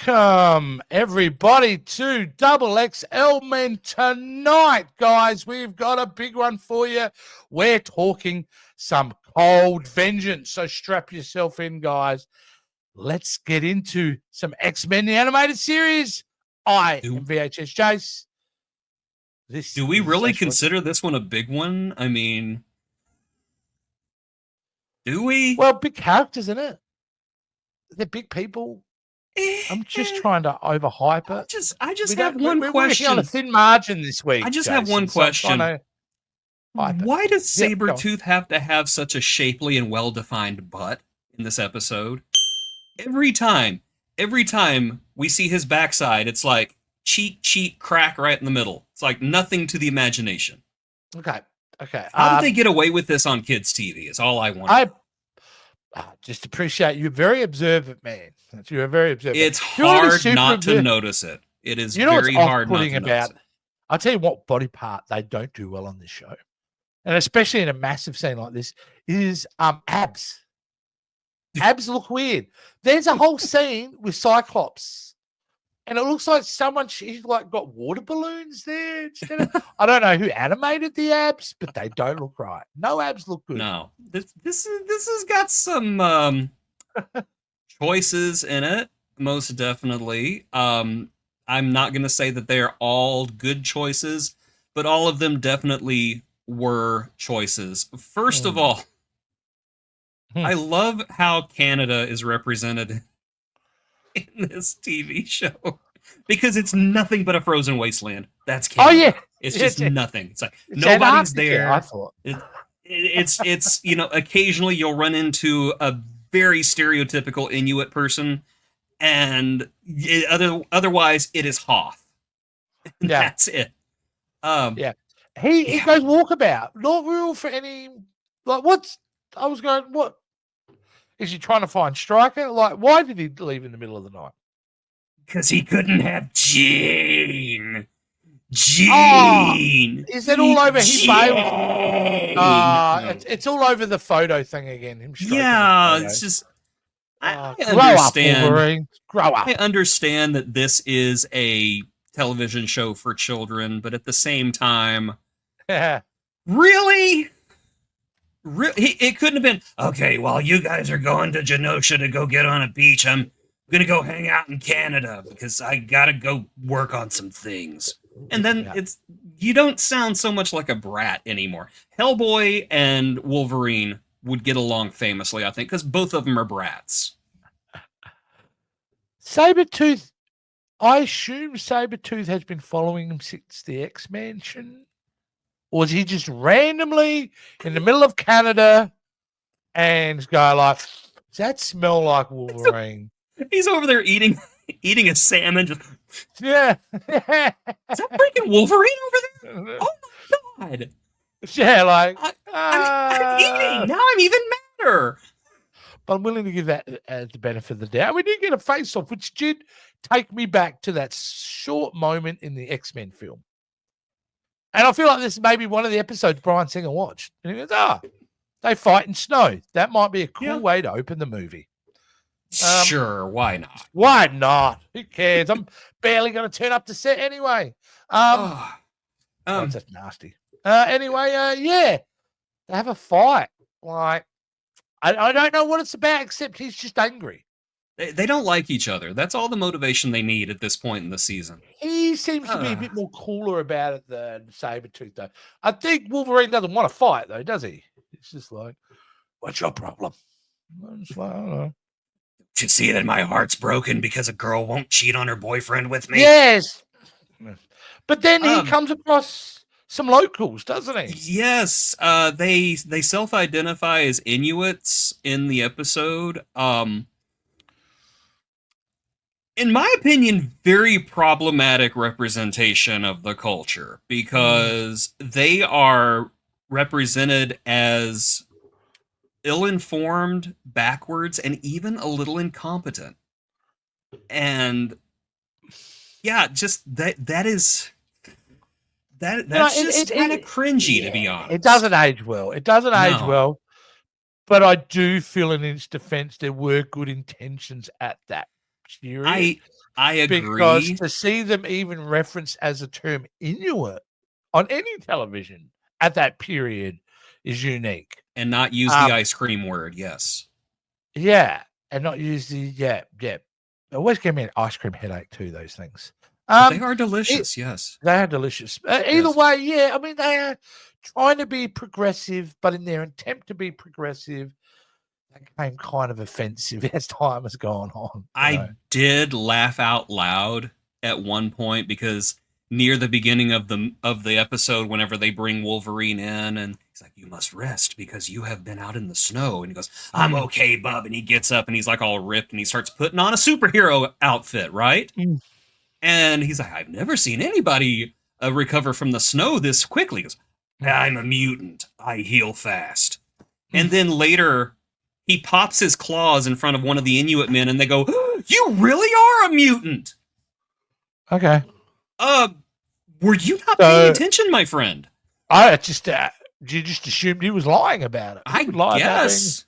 Welcome, everybody, to XXL Men tonight, guys. We've got a big one for you. We're talking some cold vengeance, so strap yourself in, guys. Let's get into some X-Men, the animated series. I am VHS Chase. Do we really consider this one a big one? I mean, do we? Well, big characters, isn't it? They're big people. I'm just trying to overhype it. I just have one question. We're working on a thin margin this week. I just have one question. Why does Sabretooth have to have such a shapely and well-defined butt in this episode? Every time we see his backside, it's like cheek, crack right in the middle. It's like nothing to the imagination. Okay. How did they get away with this on kids' TV is all I want. I just appreciate you. Very observant, man. You're very observant. It's hard not to notice it. It is very hard not to notice it. I'll tell you what body part they don't do well on this show, and especially in a massive scene like this, is abs. Abs look weird. There's a whole scene with Cyclops, and it looks like she's like got water balloons there. I don't know who animated the abs, but they don't look right. No abs look good. No, this has got some choices in it, most definitely. I'm not going to say that they're all good choices, but all of them definitely were choices. First of all, I love how Canada is represented in this TV show because it's nothing but a frozen wasteland. That's Canada. Oh yeah, it's just nothing. It's like nobody's there. I thought it's occasionally you'll run into a very stereotypical Inuit person, and otherwise it is Hoth. Yeah. That's it. He goes walkabout. Not real for any what is he trying to find Stryker? Like, why did he leave in the middle of the night? Because he couldn't have Jean. Is it all over? He failed. It's all over the photo thing again. It's just. I understand. Grow up, Wolverine. Grow up. I understand that this is a television show for children, but at the same time, really? It couldn't have been, okay, while you guys are going to Genosha to go get on a beach, I'm going to go hang out in Canada because I got to go work on some things. And then you don't sound so much like a brat anymore. Hellboy and Wolverine would get along famously, I think, because both of them are brats. Sabretooth, I assume Sabretooth has been following him since the X-Mansion. Or is he just randomly in the middle of Canada and go like, does that smell like Wolverine? He's over there eating a salmon. Just yeah. Is that freaking Wolverine over there? Oh my god! Yeah, like I'm eating now. I'm even madder. But I'm willing to give that as the benefit of the doubt. We did get a face-off, which did take me back to that short moment in the X-Men film. And I feel like this may be one of the episodes Brian Singer watched. And he goes, they fight in snow. That might be a cool way to open the movie. Sure, why not? Why not? Who cares? I'm barely going to turn up to set anyway. That's just nasty. Anyway, they have a fight. Like, I don't know what it's about, except he's just angry. They don't like each other. That's all the motivation they need at this point in the season. He seems to be a bit more cooler about it than Sabretooth, though. I think Wolverine doesn't want to fight, though, does he? It's just like, what's your problem? I'm just like, I don't know. Don't you see that my heart's broken because a girl won't cheat on her boyfriend with me? Yes. But then he comes across some locals, doesn't he? Yes. They self-identify as Inuits in the episode. In my opinion, very problematic representation of the culture because they are represented as ill-informed, backwards, and even a little incompetent. And just that's just kind of cringy, to be honest. It doesn't age well. But I do feel in its defense there were good intentions at that period. I Because agree. to see them even referenced as a term Inuit on any television at that period is unique. And not use the ice cream word, yes. Yeah, and not use the It always gave me an ice cream headache too, those things. But they are delicious, yes. They are delicious. Either Yes. way, yeah, I mean, they are trying to be progressive, but in their attempt to be progressive, they became kind of offensive as time has gone on. I did laugh out loud at one point because near the beginning of the episode, whenever they bring Wolverine in, and he's like, "You must rest because you have been out in the snow," and he goes, "I'm okay, bub," and he gets up and he's like all ripped and he starts putting on a superhero outfit, right? And he's like, "I've never seen anybody recover from the snow this quickly." He goes, "I'm a mutant. I heal fast." And then later, he pops his claws in front of one of the Inuit men, and they go, "You really are a mutant." Okay. Were you not paying attention, my friend? I just you just assumed he was lying about it. I guess.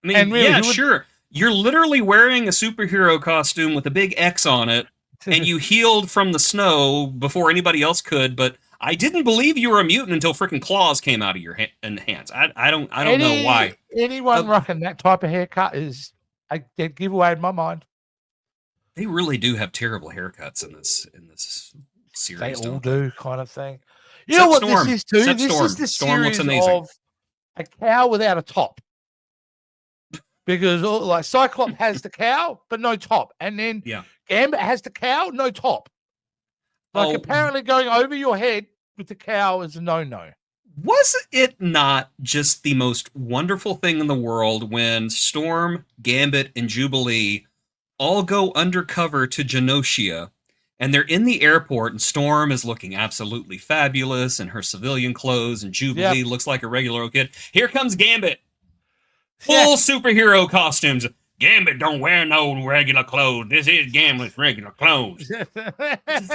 I mean, really, yeah, sure. You're literally wearing a superhero costume with a big X on it, and you healed from the snow before anybody else could, but I didn't believe you were a mutant until freaking claws came out of your hands. I don't know why. Anyone rocking that type of haircut is a dead giveaway in my mind. They really do have terrible haircuts in this series. They all do, kind of thing. You Except know what Storm. this is too? Except This Storm. is the Storm looks series amazing. of a cow without a top. Because like Cyclops has the cow, but no top. And then Gambit has the cow, no top. Like apparently going over your head with the cow is a no-no. Was it not just the most wonderful thing in the world when Storm, Gambit, and Jubilee all go undercover to Genosha, and they're in the airport, and Storm is looking absolutely fabulous in her civilian clothes, and Jubilee looks like a regular old kid. Here comes Gambit. Full superhero costumes. Gambit don't wear no regular clothes. This is Gambit's regular clothes.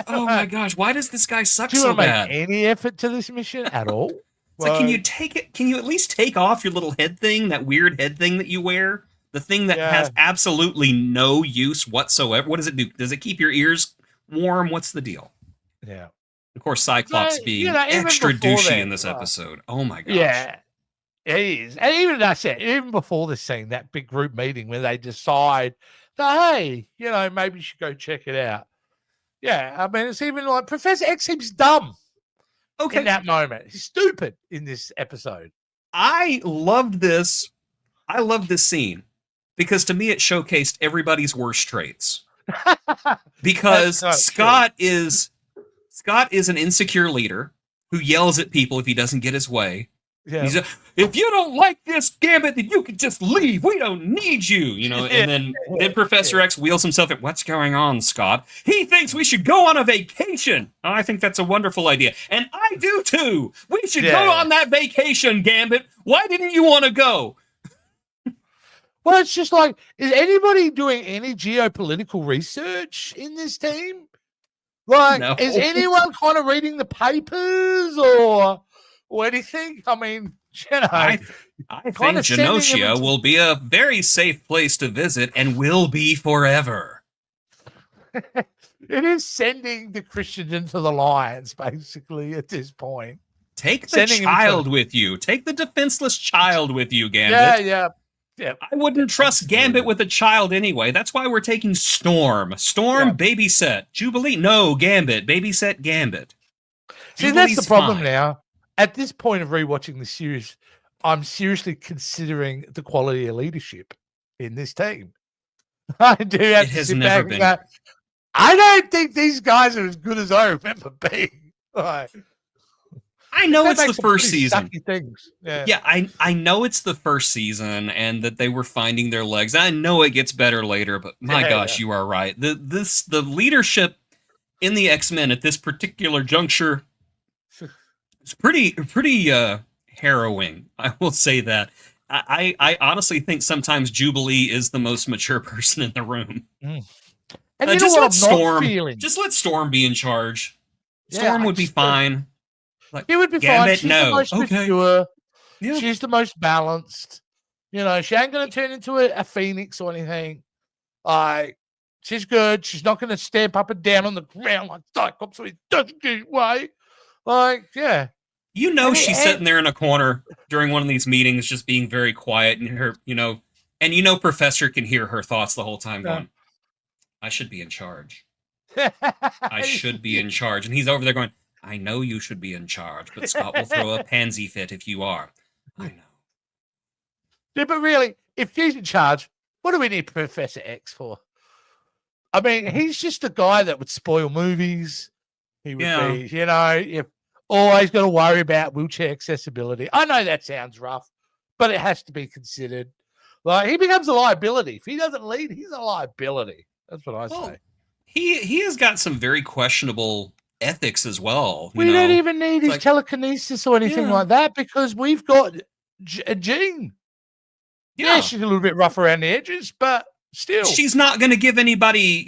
Oh my gosh, why does this guy suck so bad? Make any effort to this mission at all? It's like, can you take it? Can you at least take off your little head thing, that weird head thing that you wear? The thing that has absolutely no use whatsoever. What does it do? Does it keep your ears warm? What's the deal? Yeah. Of course, Cyclops being extra douchey in this episode. Oh my gosh. Yeah. He is. And even I said, even before this scene, that big group meeting where they decide that, hey, maybe you should go check it out. Yeah. I mean, it's even like Professor X seems dumb. In that moment. He's stupid in this episode. I loved this scene because to me it showcased everybody's worst traits. Because Scott is an insecure leader who yells at people if he doesn't get his way. Yeah. He's if you don't like this, Gambit, then you can just leave. We don't need you, And then Professor X wheels himself at, "What's going on, Scott? He thinks we should go on a vacation." Oh, I think that's a wonderful idea. And I do too. We should go on that vacation, Gambit. Why didn't you want to go? Well, it's just like, is anybody doing any geopolitical research in this team? Like, is anyone kind of reading the papers or anything? I mean, I think Genosha will be a very safe place to visit and will be forever. It is sending the Christians into the lions, basically, at this point. Take the child with you. Take the defenseless child with you, Gambit. Yeah. I wouldn't trust Gambit with a child anyway. That's why we're taking Storm. Storm, babysit. Jubilee, no, Gambit. Babysit Gambit. See, that's the problem now. At this point of rewatching the series, I'm seriously considering the quality of leadership in this team. I do have to sit back and go, I don't think these guys are as good as I remember being. I know it's the first season. Yeah, I know it's the first season and that they were finding their legs. I know it gets better later, but my gosh, you are right. The leadership in the X-Men at this particular juncture is pretty harrowing. I will say that. I honestly think sometimes Jubilee is the most mature person in the room. And just let Storm be in charge. Storm would be fine. Like, it would be Gambit, fine. She's the most mature. Yeah. She's the most balanced. She ain't going to turn into a phoenix or anything. She's good. She's not going to stamp up and down on the ground like Cyclops, so he doesn't get away. Like, yeah. You know, she's sitting there in a corner during one of these meetings, just being very quiet, and her, and Professor can hear her thoughts the whole time, going, "I should be in charge. I should be in charge." And he's over there going, "I know you should be in charge, but Scott will throw a pansy fit if you are. I know." Yeah, but really, if she's in charge, what do we need Professor X for? I mean, he's just a guy that would spoil movies. He would be, always got to worry about wheelchair accessibility. I know that sounds rough, but it has to be considered. Like, he becomes a liability. If he doesn't lead, he's a liability. That's what I say. He has got some very questionable ethics as well. We don't even need his telekinesis or anything like that, because we've got a Jean. Yeah, she's a little bit rough around the edges, but still. She's not going to give anybody,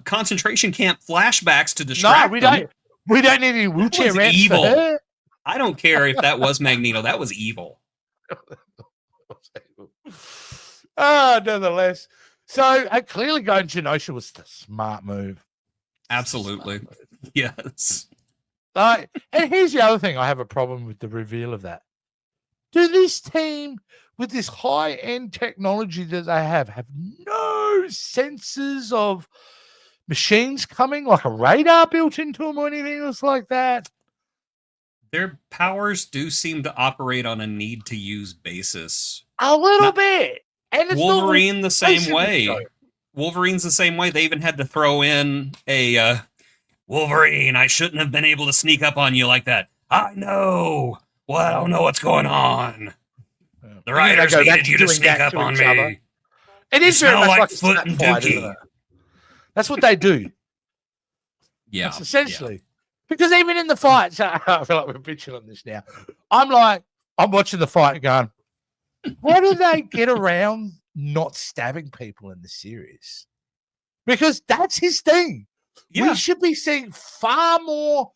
concentration camp flashbacks to distract them. We don't need any wheelchair rants evil. for her. I don't care if that was Magneto. That was evil. Nonetheless. So clearly going Genosha was the smart move. Absolutely. Yes. And here's the other thing I have a problem with the reveal of that. Do this team, with this high-end technology that they have no sensors of machines coming, like a radar built into them or anything else like that? Their powers do seem to operate on a need-to-use basis. A little bit. And it's Wolverine the same way. Wolverine's the same way. They even had to throw in a Wolverine, I shouldn't have been able to sneak up on you like that. I know. Well, I don't know what's going on. The writers needed you to sneak up on me. It is very much like Foot and Dookie. That's what they do. Yeah. That's essentially. Because even in the fights, I feel like we're bitching on this now. I'm watching the fight and going, how do they get around not stabbing people in the series? Because that's his thing. Yeah. We should be seeing far more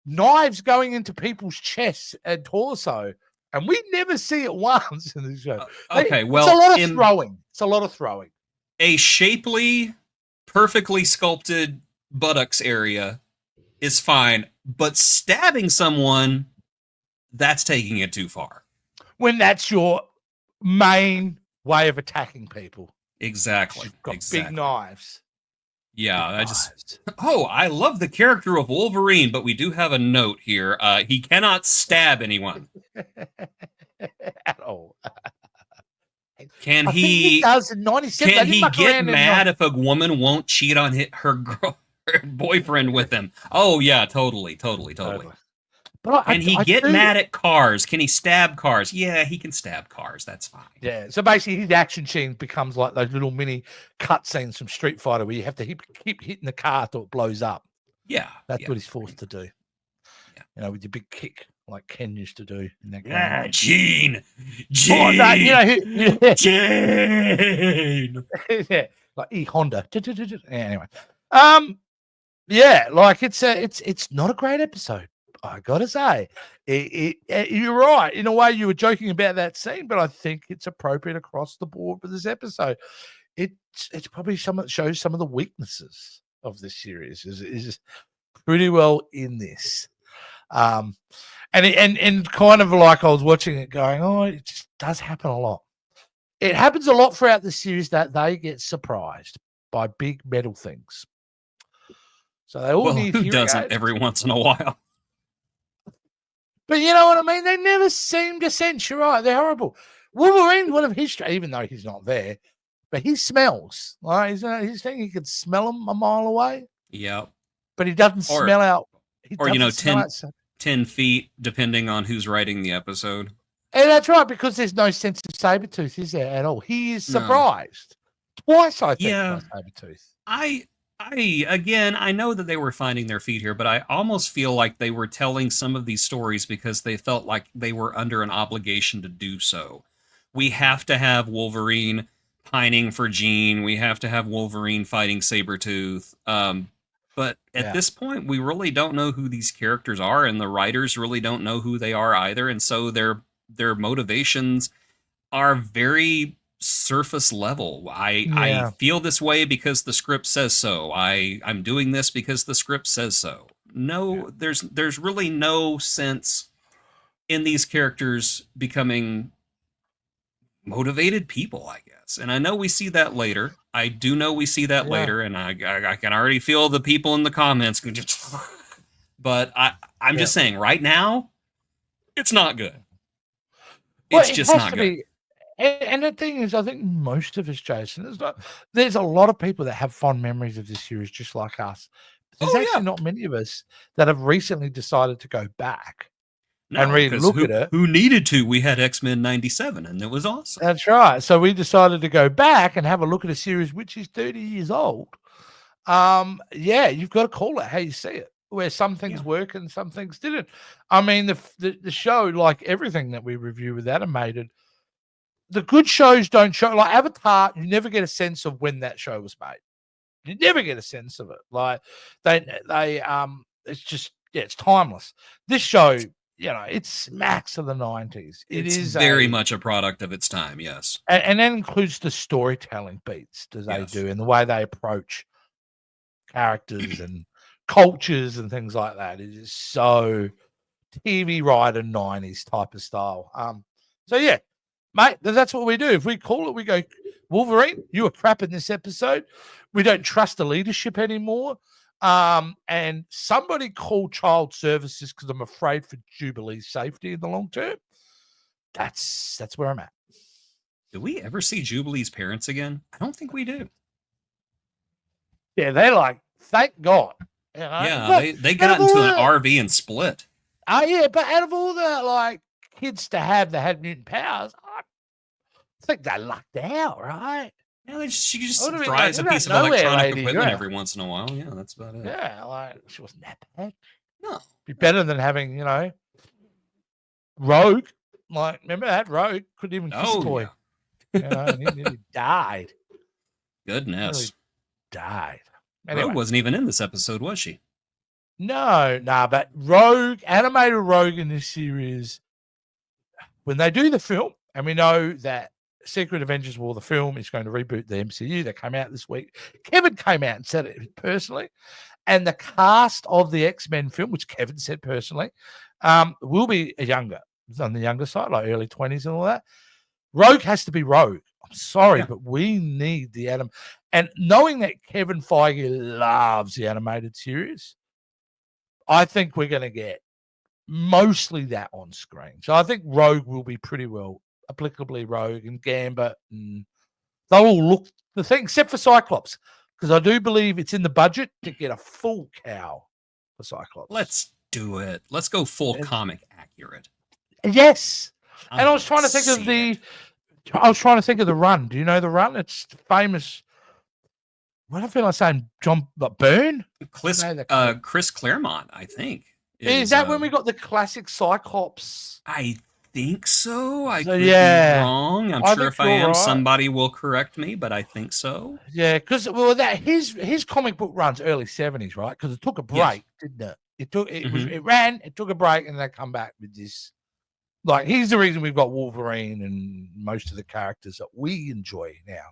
knives going into people's chests and torso, and we never see it once in the show. Okay, well, it's a lot of throwing. It's a lot of throwing. A shapely, perfectly sculpted buttocks area is fine, but stabbing someone, that's taking it too far. When that's your main way of attacking people. Exactly. You've got big knives. Yeah, I love the character of Wolverine, but we do have a note here. He cannot stab anyone. At all. Can he does in 97. Can he get mad if a woman won't cheat on her boyfriend with him? Oh, yeah, totally. But can he get mad at cars? Can he stab cars? Yeah, he can stab cars. That's fine. Yeah. So basically, his action scene becomes like those little mini cutscenes from Street Fighter where you have to keep hitting the car till it blows up. Yeah. That's what he's forced to do. Yeah. With your big kick, like Ken used to do in that game. Ah, Gene. Gene. Yeah. Like Honda. Anyway. Yeah, like it's not a great episode. I gotta say, you're right. In a way, you were joking about that scene, but I think it's appropriate across the board for this episode. It's probably shows some of the weaknesses of this series. Is pretty well in this, and kind of like I was watching it, going, oh, it just does happen a lot. It happens a lot throughout the series that they get surprised by big metal things. So they all need who doesn't every once in a while? But you know what I mean? They never seem to sense. You're right. They're horrible. Wolverine's one of his, even though he's not there, but he smells. Right? He's saying he could smell them a mile away. Yeah. But he doesn't smell out. 10 feet, depending on who's writing the episode. And that's right, because there's no sense of Sabretooth, is there, at all? He is surprised. Twice, I think, by Sabretooth. I know that they were finding their feet here, but I almost feel like they were telling some of these stories because they felt like they were under an obligation to do so. We have to have Wolverine pining for Jean. We have to have Wolverine fighting Sabretooth. But at this point, we really don't know who these characters are, and the writers really don't know who they are either. And so their motivations are very surface level. I Yeah. feel this way because the script says so. I'm doing this because the script says so. Yeah. No, there's really no sense in these characters becoming motivated people, I guess. And I know we see that later. I do know we see that Yeah. later, and I can already feel the people in the comments going just. But I'm Yeah. just saying, right now, it's not good. Well, It's it just has not to good. be. And the thing is, I think most of us, Jason, there's a lot of people that have fond memories of this series, just like us. There's Oh actually yeah, not many of us that have recently decided to go back and no, really because look at it. who needed to? We had X-Men '97, and it was awesome. That's right. So we decided to go back and have a look at a series which is 30 years old. Yeah, you've got to call it how you see it, where some Yeah, things work and some things didn't. I mean, the show, like everything that we review with animated, the good shows don't show. Like Avatar, you never get a sense of when that show was made. You never get a sense of it. Like it's just, yeah, it's timeless. This show, it smacks of the 90s. It it's is very much a product of its time. Yes, and that includes the storytelling beats that they yes. do and the way they approach characters and cultures and things like that. It is so TV writer 90s type of style. So yeah, mate, that's what we do. If we call it, we go, Wolverine, you were crap in this episode. We don't trust the leadership anymore. And somebody call child services because I'm afraid for Jubilee's safety in the long term. That's where I'm at. Do we ever see Jubilee's parents again? I don't think we do. Yeah, they're like, thank God. Yeah, But they out got of all into an the, RV and split. yeah, but out of all the like kids to have that had mutant powers, I think they lucked out, right? Yeah, she I just would have been like, drives a "You're piece that of nowhere electronic lady, equipment you're every once in a while. Yeah, that's about it. yeah, like she wasn't that bad. No, Be better than having, Rogue. Like, remember that Rogue couldn't even kiss a oh toy, yeah, and he nearly died. Nearly goodness. died. Rogue Anyway, wasn't even in this episode, was she? no, but Rogue, animated Rogue in this series, when they do the film, and we know that Secret Avengers War, the film, is going to reboot the MCU that came out this week. Kevin came out and said it personally. And the cast of the X-Men film, which Kevin said personally, will be younger, on the younger side, like early 20s and all that. Rogue has to be Rogue. I'm sorry, Yeah. but we need the anim. And knowing that Kevin Feige loves the animated series, I think we're going to get mostly that on screen. So I think Rogue will be pretty well applicably Rogue and Gambit, and they'll all look the thing, except for Cyclops, because I do believe it's in the budget to get a full cow for Cyclops. Let's do it. Let's go full comic accurate. Yes. And I was trying to think of the run. Do you know the run? It's famous. What do I feel like saying? John Byrne? Chris Claremont, I think. Is that when we got the classic Cyclops? I think so. I could be wrong. I'm sure if I am, somebody will correct me, but I think so. Yeah, because his comic book runs early 70s, right? Because it took a break, didn't it? It ran, it took a break, and they come back with this. Like, he's the reason we've got Wolverine and most of the characters that we enjoy now.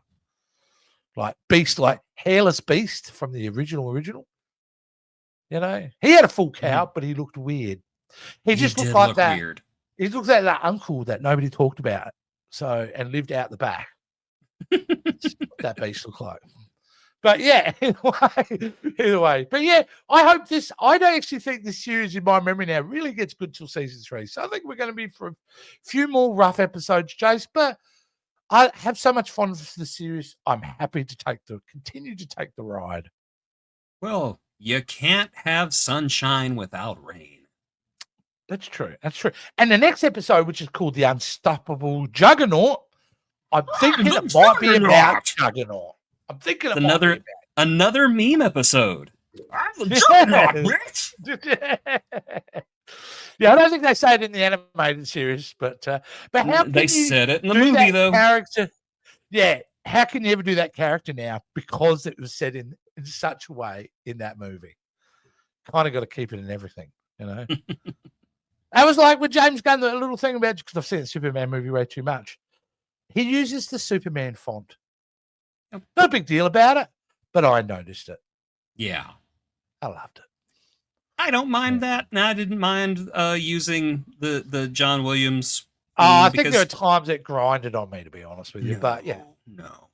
Like Beast, like Hairless Beast from the original. He had a full cow, but he looked weird. He just looked like that. Weird. He looks like that uncle that nobody talked about. And lived out the back. That Beast looked like. But yeah, either way. But yeah, I don't actually think this series in my memory now really gets good till season 3. So I think we're going to be for a few more rough episodes, Jace. But I have so much fun with the series. I'm happy to continue to take the ride. Well, you can't have sunshine without rain. That's true. And the next episode, which is called The Unstoppable Juggernaut, I'm thinking it might be about Juggernaut. I'm thinking another meme episode. I'm the Juggernaut, bitch. Yeah, I don't think they say it in the animated series, but how can they said it in the movie though? Character, yeah, how can you ever do that character now because it was said in such a way in that movie? Kind of got to keep it in everything, I was like with James Gunn, the little thing about, because I've seen the Superman movie way too much. He uses the Superman font. Yep. No big deal about it, but I noticed it. Yeah. I loved it. I don't mind that. And I didn't mind using the John Williams. I think there are times it grinded on me, to be honest with you. But yeah. No.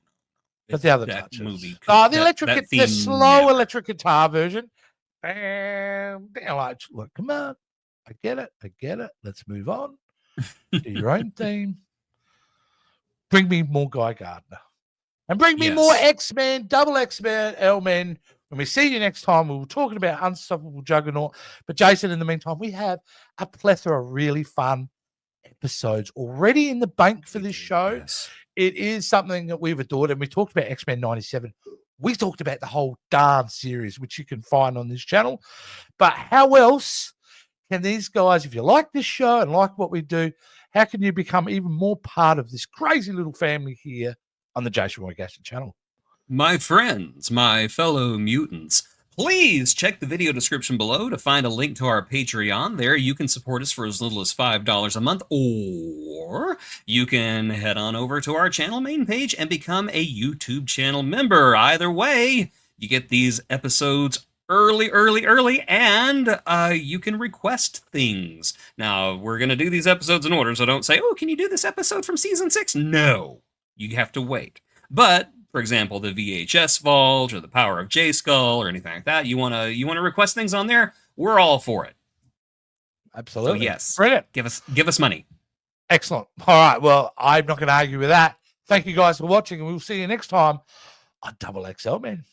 But the other that touches. movie. The slow electric guitar version. Bam, bam, like, look, come on. I get it. Let's move on. Do your own theme. Bring me more Guy Gardner. And bring me more X-Men, double XXL Men. When we see you next time, we'll be talking about Unstoppable Juggernaut. But Jason, in the meantime, we have a plethora of really fun episodes already in the bank for this show. Yes. It is something that we've adored, and we talked about X-Men 97. We talked about the whole darn series, which you can find on this channel. But how else can these guys, if you like this show and like what we do, how can you become even more part of this crazy little family here on the Jason Roy Gaston channel? My friends, my fellow mutants, please check the video description below to find a link to our Patreon. There you can support us for as little as $5 a month, or you can head on over to our channel main page and become a YouTube channel member. Either way, you get these episodes early, and you can request things. Now, we're going to do these episodes in order, so don't say, oh, can you do this episode from season 6? No, you have to wait. But for example, the VHS Vault or the Power of J-Skull or anything like that, you want to request things on there, we're all for it. Absolutely. So yes. Brilliant. Give us money. Excellent. All right. Well, I'm not going to argue with that. Thank you guys for watching, and we'll see you next time on Double XL Men.